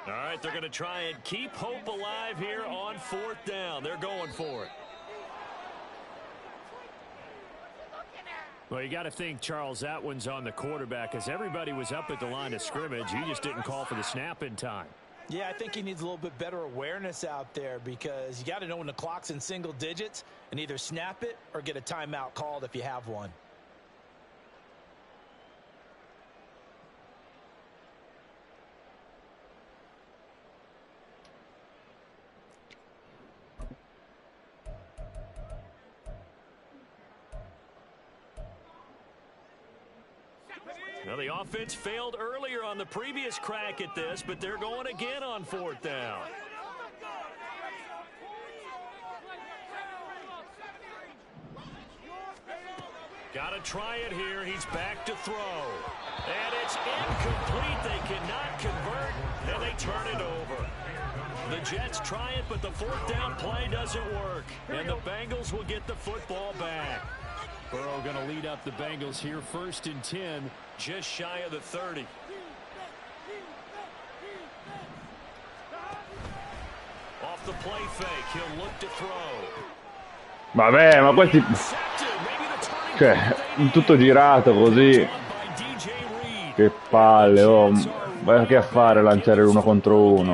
All right, they're going to try and keep hope alive here on 4th down. They're going for it. Well, you got to think, Charles, that one's on the quarterback as everybody was up at the line of scrimmage. He just didn't call for the snap in time. Yeah, I think he needs a little bit better awareness out there because you got to know when the clock's in single digits and either snap it or get a timeout called if you have one. Now, the offense failed earlier on the previous crack at this, but they're going again on 4th down. Gotta try it here. He's back to throw. And it's incomplete. They cannot convert, and they turn it over. The Jets try it, but the fourth down play doesn't work. And the Bengals will get the football back. Burrow going to lead up the Bengals here, 1st and 10, just shy of the 30. Off the play fake, he'll look to throw. Vabbè, ma questi... Cioè, tutto girato così. Che palle, oh. Vai che a fare lanciare l'uno contro uno.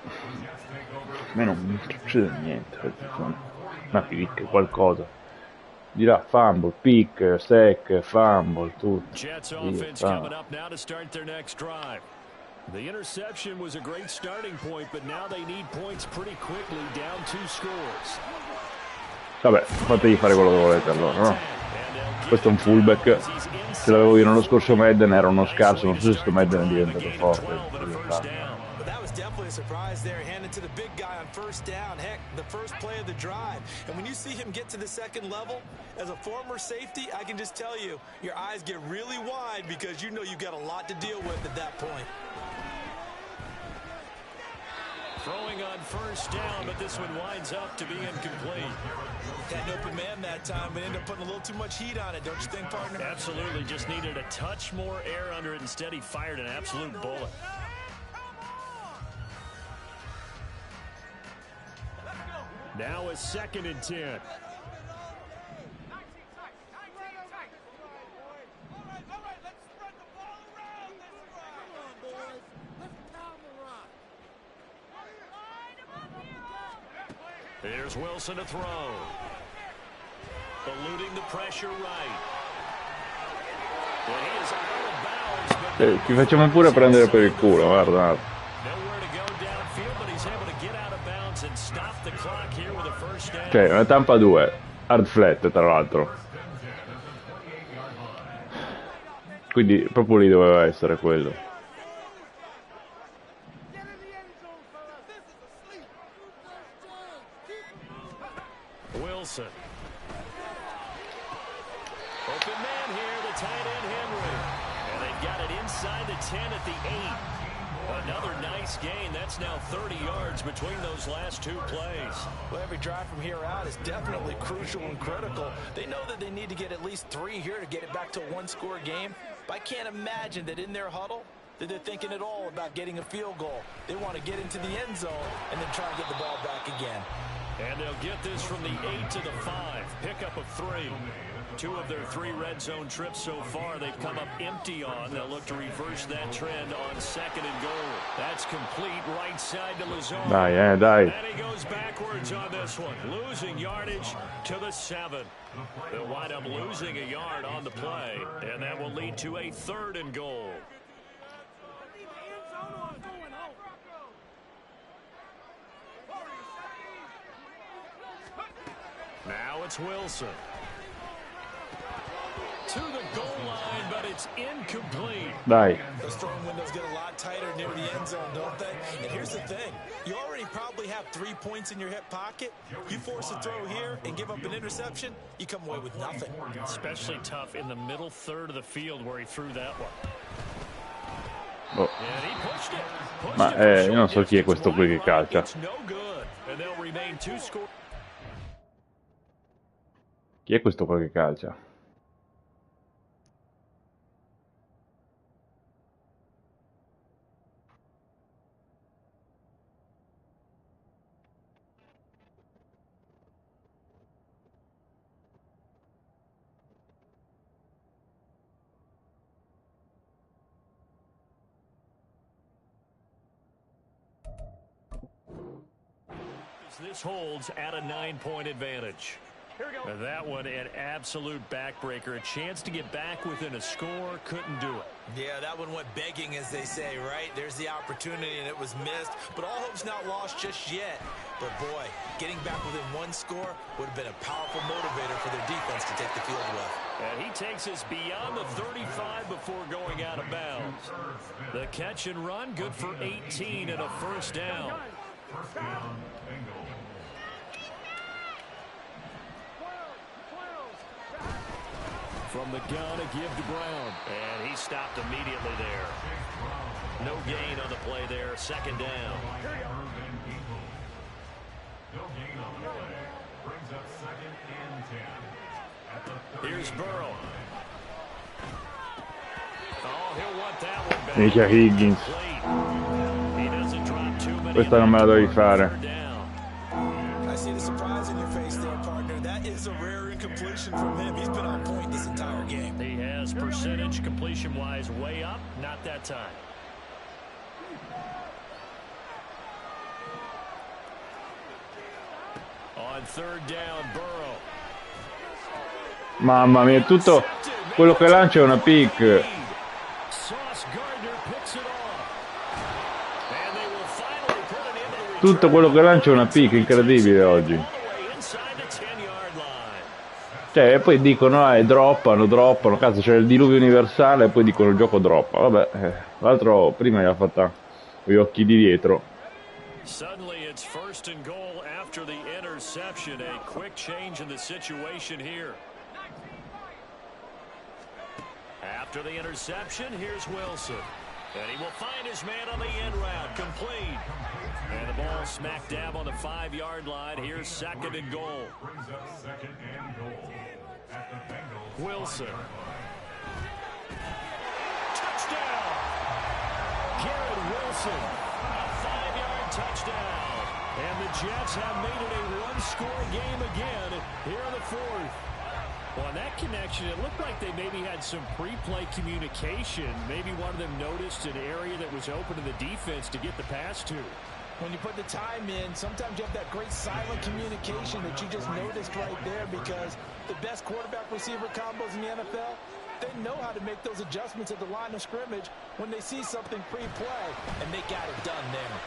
A me non succede niente. Una pick, qualcosa. Dirà fumble, pick, sack, fumble, tutto. Jets offense coming up now to start their next drive. The interception was a great starting point, but now they need points pretty quickly, down 2 scores. Vabbè, fategli fare quello che volete allora, no? Questo è un fullback. Se l'avevo io nello scorso Madden era uno scarso, non so se questo Madden è diventato forte. Definitely a surprise there, handed to the big guy on 1st down. Heck, the first play of the drive. And when you see him get to the 2nd level, as a former safety, I can just tell you, your eyes get really wide because you know you've got a lot to deal with at that point. Throwing on 1st down, but this one winds up to be incomplete. Had an open man that time, but ended up putting a little too much heat on it, don't you think, partner? Absolutely, just needed a touch more air under it. Instead, he fired an absolute bullet. Now a 2nd and 10. Here's Wilson to throw. Eluding the pressure right. Well, he is out of bounds. Ti facciamo pure prendere per il culo, guarda. Cioè, una Tampa 2, hard flat tra l'altro. Quindi proprio lì doveva essere quello. Wilson. Open man here, the tight end Henry. And they've got it inside the 10 at the 8. Another nice gain. That's now 30 yards between those last 2 plays. Well, every drive from here out is definitely crucial and critical. They know that they need to get at least 3 here to get it back to a 1-score game. But I can't imagine that in their huddle that they're thinking at all about getting a field goal. They want to get into the end zone and then try to get the ball back again. And they'll get this from the 8 to the 5. Pickup of 3. 2 of their 3 red zone trips so far they've come up empty on. They'll look to reverse that trend on 2nd and goal. That's complete right side to Lazard. Dai, dai. And he goes backwards on this one, losing yardage to the 7. They'll wind up losing a yard on the play, and that will lead to a 3rd and goal. Now it's Wilson. To the goal line, but it's incomplete. Dai. Those throwing windows get a lot tighter near the end zone, don't they? And here's the thing. You already probably have 3 points in your hip pocket. You force a throw here and give up an interception, you come away with nothing. Especially tough in the middle 1/3 of the field where he threw that one. Oh. Ma io non so chi è questo qui che calcia. Chi è questo qua che calcia? This holds at a 9-point advantage. And that one an absolute backbreaker. A chance to get back within a score, couldn't do it. Yeah, that one went begging, as they say, right? There's the opportunity, and it was missed. But all hope's not lost just yet. But, boy, getting back within 1 score would have been a powerful motivator for their defense to take the field with. And he takes us beyond the 35 before going out of bounds. The catch and run, good for 18 and a 1st down. First down, Bengals. From the gun, a give to Brown. And he stopped immediately there. No gain on the play there. Second down. No gain on the play. Brings up 2nd and 10. At the Here's Burrow. Oh, he'll want that one back. Minchia Higgins. He doesn't drop too many. Questa non me la devi fare. I see the surprise in your face there, partner. That is a rare incompletion from him. He's been on point this entire game. He has percentage completion-wise way up. Not that time. On third down, Burrow. Mamma mia, tutto quello che lancia è una pick. Sauce Gardner picks it off. And they will finally put it into the Tutto quello che lancia è una pick, incredibile oggi. all the way inside the 10-yard line. Cioè, e poi dicono, droppano, cazzo, c'è il diluvio universale e poi dicono il gioco droppa. Vabbè, l'altro prima gli ha fatta con gli occhi di dietro. Suddenly it's 1st and goal after the interception. A quick change in the situation here. After the interception, here's Wilson. And he will find his man on the end route. Complete. And the ball smack dab on the 5-yard line. Here's 2nd and goal. brings up 2nd and goal. At the Bengals. Wilson. Touchdown. Garrett Wilson. A 5-yard touchdown. And the Jets have made it a one-score game again here in the 4th. Well, on that connection, it looked like they maybe had some pre-play communication. Maybe one of them noticed an area that was open to the defense to get the pass to. When you put the time in, sometimes you have that great silent communication that you just noticed right there, because the best quarterback-receiver combos in the NFL, they know how to make those adjustments at the line of scrimmage when they see something pre-play, and they got it done there.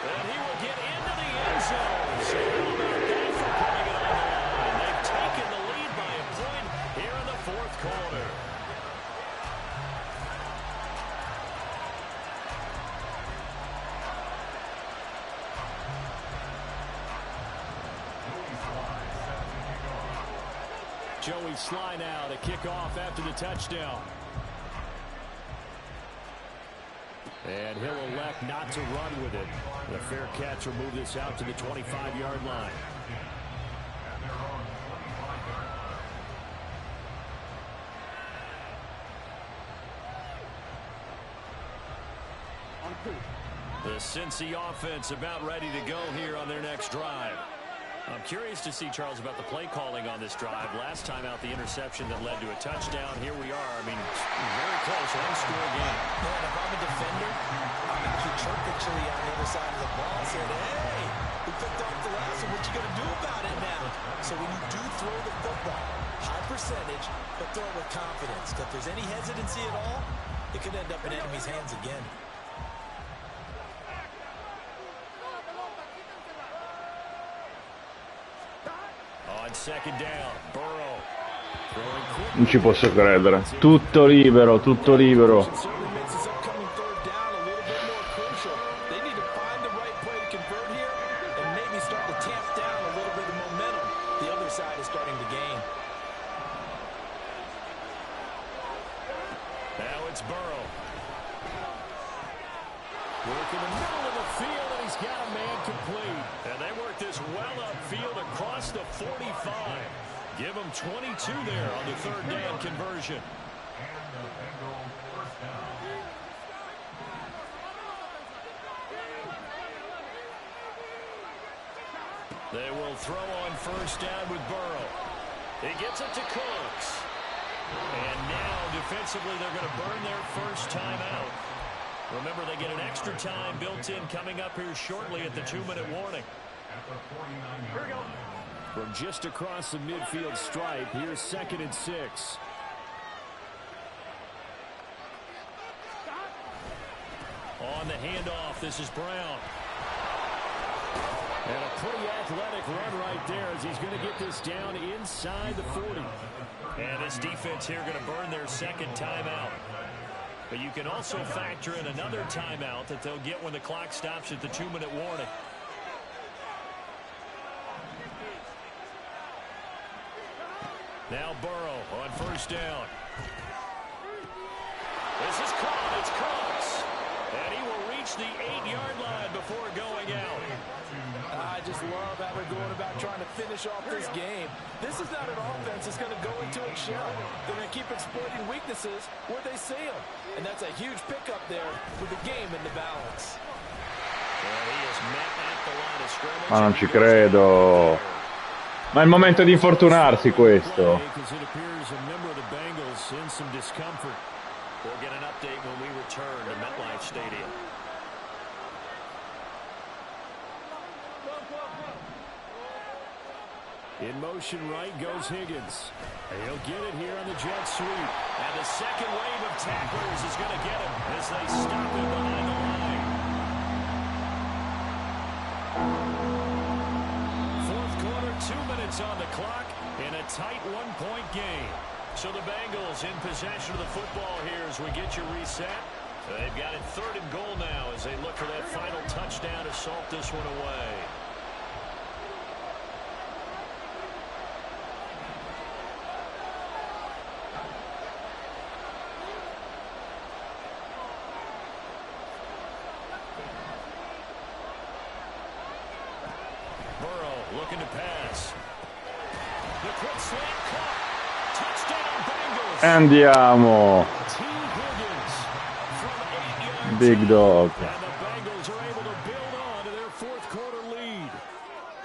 And he will get into the end zone. So how about that for putting it on the line? They've taken the lead by a point here in the 4th quarter. Joey Sly now to kick off after the touchdown. And he'll elect not to run with it. A fair catch will move this out to the 25-yard line. The Cincy offense about ready to go here on their next drive. I'm curious to see, Charles, about the play calling on this drive. Last time out, the interception that led to a touchdown. Here we are. I mean, very close, one-score game. Man, if I'm a defender, I'm going to chirp the chili on the other side of the ball and say, hey, we picked off the last one. What you going to do about it now? So when you do throw the football, high percentage, but throw it with confidence. Because if there's any hesitancy at all, it could end up in enemy's hands again. On 2nd down, Burrow. Throwing quick. Non ci posso credere. Tutto libero, tutto libero. Certainly makes this upcoming 3rd down a little bit more crucial. They need to find the right play to convert here and maybe start to tamp down a little bit of momentum. The other side is starting to gain. Now it's Burrow. Work in the middle of the field, and he's got a man complete. And they work this well upfield across the 45. Give them 22 there on the 3rd down conversion. And the Bengals 1st down. They will throw on 1st down with Burrow. He gets it to Cooks. And now, defensively, they're going to burn their first timeout. Remember, they get an extra time built in coming up here shortly at the 2-minute warning. At the 49-yard line. From just across the midfield stripe, here's 2nd and 6. On the handoff, this is Brown. And a pretty athletic run right there as he's going to get this down inside the 40. And this defense here going to burn their 2nd timeout. But you can also factor in another timeout that they'll get when the clock stops at the 2-minute warning. Now Burrow on first down. This is caught. It's Cooks. And he will reach the 8-yard line before going out. I just love how they're going about trying to finish off this game. This is not an offense that's going to go into its shell. They're going to keep exploiting weaknesses where they see them. And that's a huge pickup there with the game in the balance. And he is met at the line of scrimmage. Ma non ci credo. Ma è il momento di infortunarsi questo. We'll get an update when we return to MetLife Stadium. In motion right goes Higgins. He'll get it here on the jet sweep. And the second wave of tacklers is going to get him as they stop him behind the line. Fourth quarter, 2 minutes on the clock in a tight one-point game. So the Bengals in possession of the football here as we get you reset. They've got it 3rd and goal now as they look for that final touchdown to salt this one away. Burrow looking to pass. The quick slant caught. Touchdown Bengals. Andiamo. Big dog. And the Bengals are able to build on to their 4th quarter lead.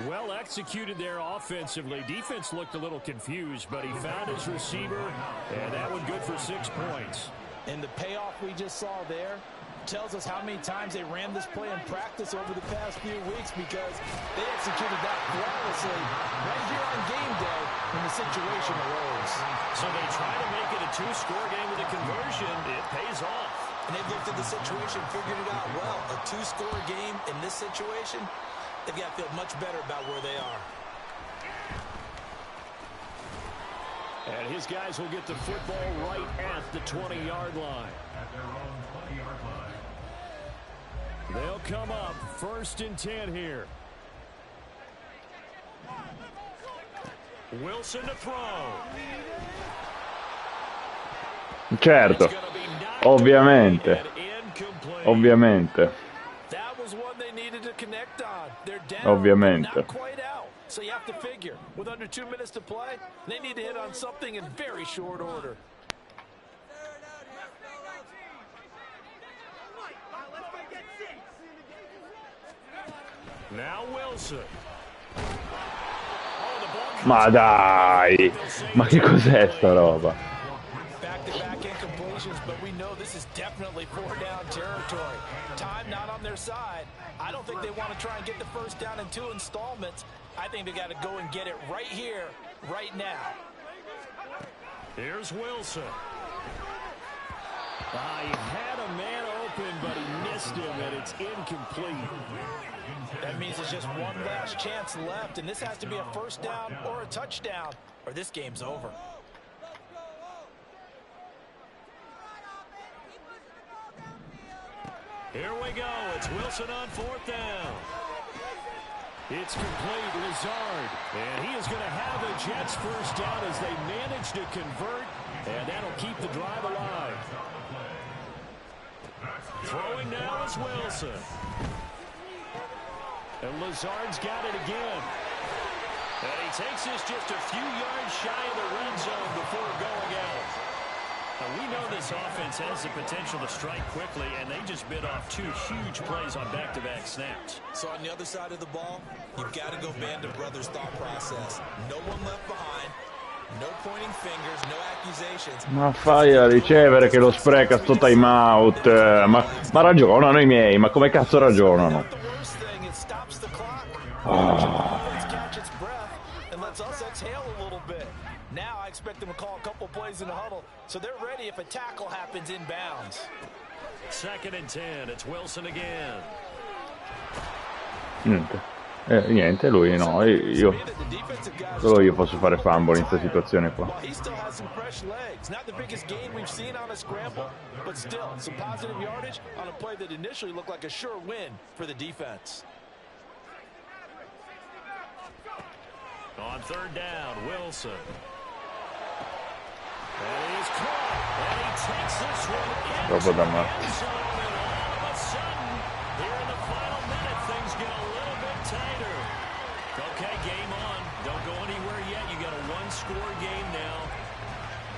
Well executed there offensively. Defense looked a little confused, but he found his receiver, and that one good for 6 points. And the payoff we just saw there tells us how many times they ran this play in practice over the past few weeks, because they executed that flawlessly right here on game day when the situation arose. So they try to make it a 2-score game with a conversion. It pays off. And they've looked at the situation, figured it out well. A 2-score game in this situation, they've got to feel much better about where they are. And his guys will get the football right at the 20-yard line. At their own 20-yard line. They'll come up 1st and 10 here. Wilson to throw. Certo. Ovviamente. Ovviamente. That was one they needed to connect on. They're down, Ovviamente. not quite out. So you have to figure, with under 2 minutes to play, they need to hit on something in very short order. Now Wilson. Ma dai. Ma che cos'è sta roba? Back-to-back incompletions, but we know this is definitely 4-down territory. Time not on their side. I don't think they want to try and get the first down in 2 installments. I think they got to go and get it right here, right now. Here's Wilson. He had a man open, but he missed him, and it's incomplete. That means there's just one last chance left, and this has to be a first down or a touchdown, or this game's over. Here we go. It's Wilson on 4th down. It's complete. Lazard. And he is going to have the Jets first down as they manage to convert, and that'll keep the drive alive. Throwing now is Wilson. And Lazard's got it again. And he takes this just a few yards shy of the red zone before going out. Now, we know this offense has the potential to strike quickly, and they just bit off 2 huge plays on back-to-back snaps. So on the other side of the ball, you've got to go Band of Brothers thought process. No one left behind. No pointing fingers, no accusations. Ma fai a ricevere che lo spreca sto time out. Ma ragionano i miei, ma come cazzo ragionano? Now I expect them to call a couple plays in the huddle, so they're ready if a tackle happens inbounds. 2nd and 10, it's Wilson again. Niente, lui no, io solo io posso fare fumble in questa situazione qua. He still has some fresh legs. Not the biggest gain we've seen on a scramble, but still some positive yardage on a play that initially looked like a sure win for the defense. On 3rd down, Wilson. And he's caught. And he takes this one Dopo into da the me. end zone. And all of a sudden, here in the final minute, things get a little bit tighter. Okay, game on. Don't go anywhere yet. You got a one-score game now.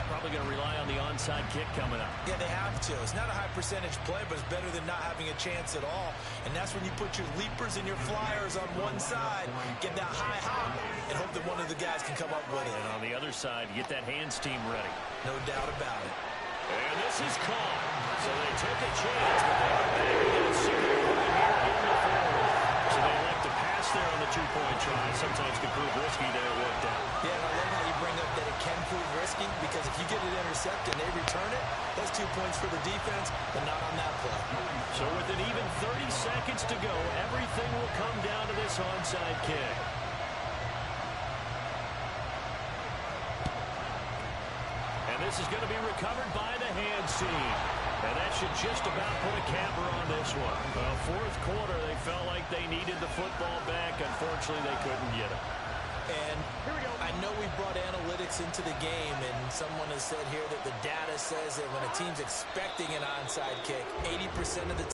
Probably going to rely on the onside kick coming up. Yeah, they have to. It's not a high percentage play, but it's better than not having a chance at all. And that's when you put your leapers and your flyers on one side, get that high hop, and hope that one of the guys can come up with it. And on the other side, get that hands team ready. No doubt about it. And this is caught. So they took a chance, but they are back again at single point here in the fourth. So they elect to pass there on the two-point try. Sometimes can prove risky that it worked out. Yeah, and I love how you bring up that it can prove risky, because if you get it intercepted and they return it, that's 2 points for the defense, but not on that play. So with an even 30 seconds to go, everything will come down to this onside kick. And this is going to be recovered by the hands team. And that should just about put a capper on this one. Fourth quarter, they felt like they needed the football back. Unfortunately, they couldn't get it. And I know we brought analytics into the game, and someone has said here that the data says that when a team's expecting an onside kick, 80% of the